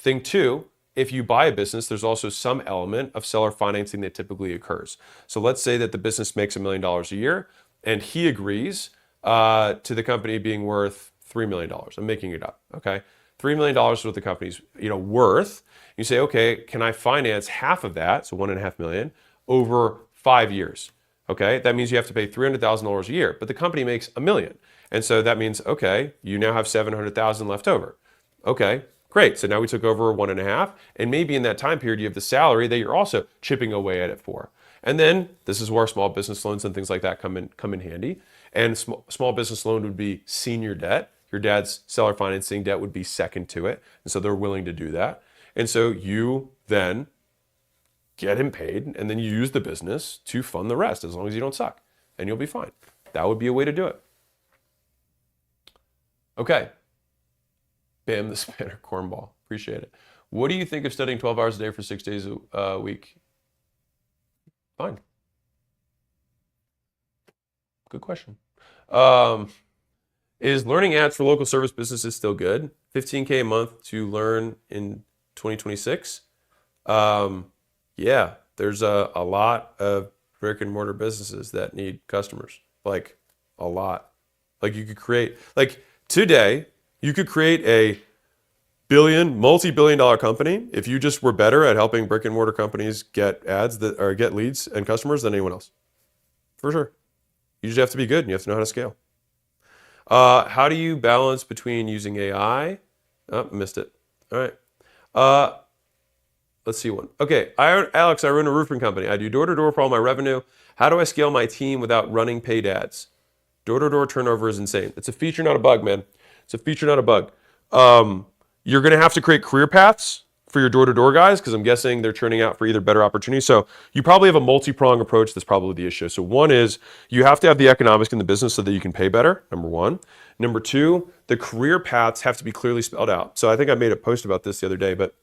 Thing two, if you buy a business, there's also some element of seller financing that typically occurs. So let's say that the business makes $1 million a year and he agrees to the company being worth $3 million. I'm making it up, okay? $3 million is what the company's worth. You say, okay, can I finance half of that, so $1.5 million, over 5 years? Okay, that means you have to pay $300,000 a year, but the company makes $1 million. And so that means, okay, you now have $700,000 left over. Okay, great. So now we took over 1.5, and maybe in that time period you have the salary that you're also chipping away at it for. And then this is where small business loans and things like that come in handy. And small business loan would be senior debt. Your dad's seller financing debt would be second to it. And so they're willing to do that. And so you then get him paid, and then you use the business to fund the rest as long as you don't suck, and you'll be fine. That would be a way to do it. Okay. Bam, the Spanner cornball. Appreciate it. What do you think of studying 12 hours a day for 6 days a week? Fine. Good question. Is learning ads for local service businesses still good? $15K a month to learn in 2026? Yeah, there's a lot of brick and mortar businesses that need customers, like a lot. Like you could create, like today, you could create a multi-billion-dollar company if you just were better at helping brick and mortar companies get ads or get leads and customers than anyone else. For sure. You just have to be good and you have to know how to scale. How do you balance between using AI? Oh, missed it. All right. Let's see one. Okay, Alex, I run a roofing company. I do door-to-door for all my revenue. How do I scale my team without running paid ads? Door-to-door turnover is insane. It's a feature, not a bug, man. It's a feature, not a bug. You're going to have to create career paths for your door-to-door guys because I'm guessing they're churning out for either better opportunities. So you probably have a multi-pronged approach. That's probably the issue. So one is you have to have the economics in the business so that you can pay better, number one. Number two, the career paths have to be clearly spelled out. So I think I made a post about this the other day, but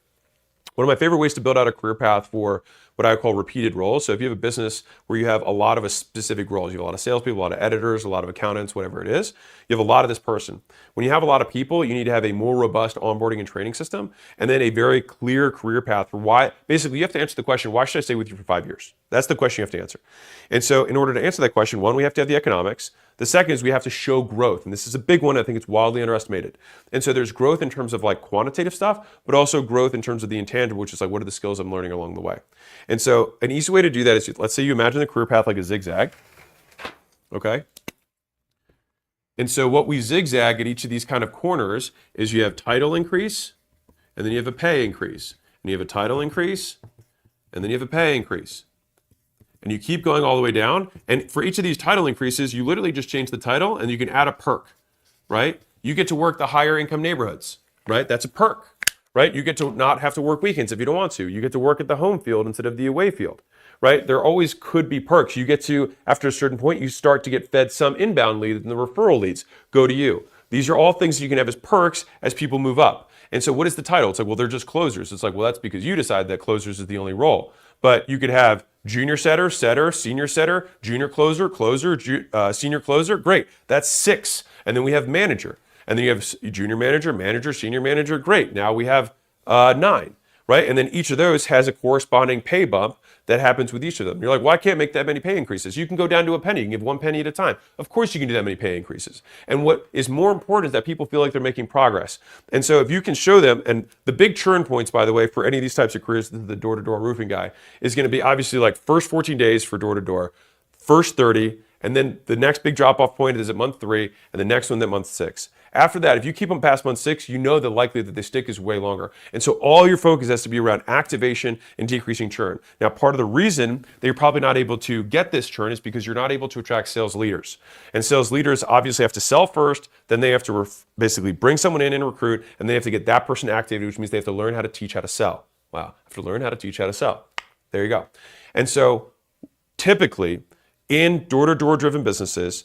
one of my favorite ways to build out a career path for what I call repeated roles. So if you have a business where you have a lot of a specific roles, you have a lot of salespeople, a lot of editors, a lot of accountants, whatever it is, you have a lot of this person. When you have a lot of people, you need to have a more robust onboarding and training system, and then a very clear career path for why. Basically, you have to answer the question, why should I stay with you for 5 years? That's the question you have to answer. And so in order to answer that question, one, we have to have the economics. The second is we have to show growth. And this is a big one. I think it's wildly underestimated. And so there's growth in terms of like quantitative stuff, but also growth in terms of the intangible, which is like, what are the skills I'm learning along the way? And so an easy way to do that is, let's say you imagine the career path like a zigzag. Okay. And so what we zigzag at each of these kind of corners is you have title increase, and then you have a pay increase. And you have a title increase, and then you have a pay increase. And you keep going all the way down. And for each of these title increases, you literally just change the title and you can add a perk, right? You get to work the higher income neighborhoods, right? That's a perk, right? You get to not have to work weekends if you don't want to. You get to work at the home field instead of the away field, right? There always could be perks. You get to, after a certain point, you start to get fed some inbound leads and the referral leads go to you. These are all things you can have as perks as people move up. And so what is the title? It's like, well, they're just closers. It's like, well, that's because you decide that closers is the only role. But you could have junior setter, setter, senior setter, junior closer, senior closer. Great. That's 6. And then we have manager. And then you have junior manager, manager, senior manager. Great. Now we have 9, right? And then each of those has a corresponding pay bump that happens with each of them. You're like, well, I can't make that many pay increases. You can go down to a penny. You can give 1 penny at a time. Of course you can do that many pay increases. And what is more important is that people feel like they're making progress. And so if you can show them, and the big churn points, by the way, for any of these types of careers, the door-to-door roofing guy, is going to be obviously like first 14 days for door-to-door, first 30, and then the next big drop-off point is at month 3, and the next one at month 6. After that, if you keep them past month 6, you know the likelihood that they stick is way longer. And so all your focus has to be around activation and decreasing churn. Now, part of the reason that you're probably not able to get this churn is because you're not able to attract sales leaders. And sales leaders obviously have to sell first, then they have to basically bring someone in and recruit, and they have to get that person activated, which means they have to learn how to teach how to sell. Wow, have to learn how to teach how to sell. There you go. And so typically in door-to-door driven businesses,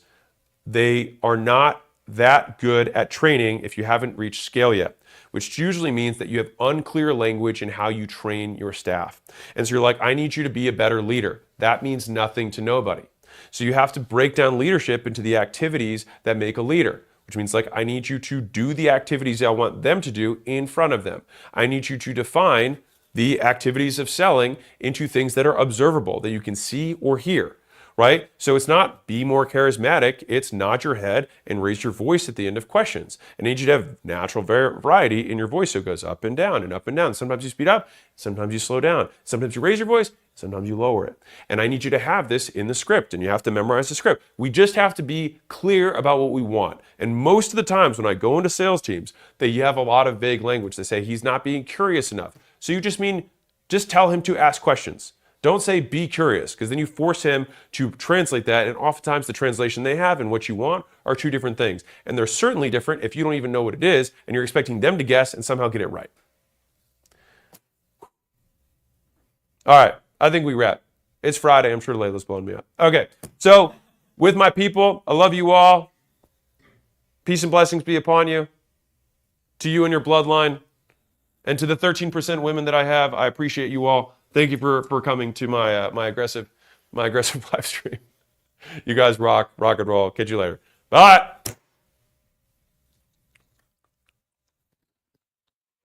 they are not that good at training if you haven't reached scale yet, which usually means that you have unclear language in how you train your staff. And so you're like, I need you to be a better leader. That means nothing to nobody. So you have to break down leadership into the activities that make a leader. which means like I need you to do the activities I want them to do in front of them. I need you to define the activities of selling into things that are observable, that you can see or hear, right? So it's not be more charismatic, it's nod your head and raise your voice at the end of questions. I need you to have natural variety in your voice, so it goes up and down and up and down. Sometimes you speed up, sometimes you slow down, sometimes you raise your voice, sometimes you lower it. And I need you to have this in the script, and you have to memorize the script. We just have to be clear about what we want. And most of the times when I go into sales teams, they have a lot of vague language. They say he's not being curious enough. So you just tell him to ask questions. Don't say be curious, because then you force him to translate that, and oftentimes the translation they have and what you want are two different things. And they're certainly different if you don't even know what it is, and you're expecting them to guess and somehow get it right. All right, I think we wrap. It's Friday, I'm sure Layla's blowing me up. Okay, so with my people, I love you all. Peace and blessings be upon you, to you and your bloodline, and to the 13% women that I have. I appreciate you all. Thank you for coming to my aggressive live stream. You guys rock and roll. Catch you later. Bye.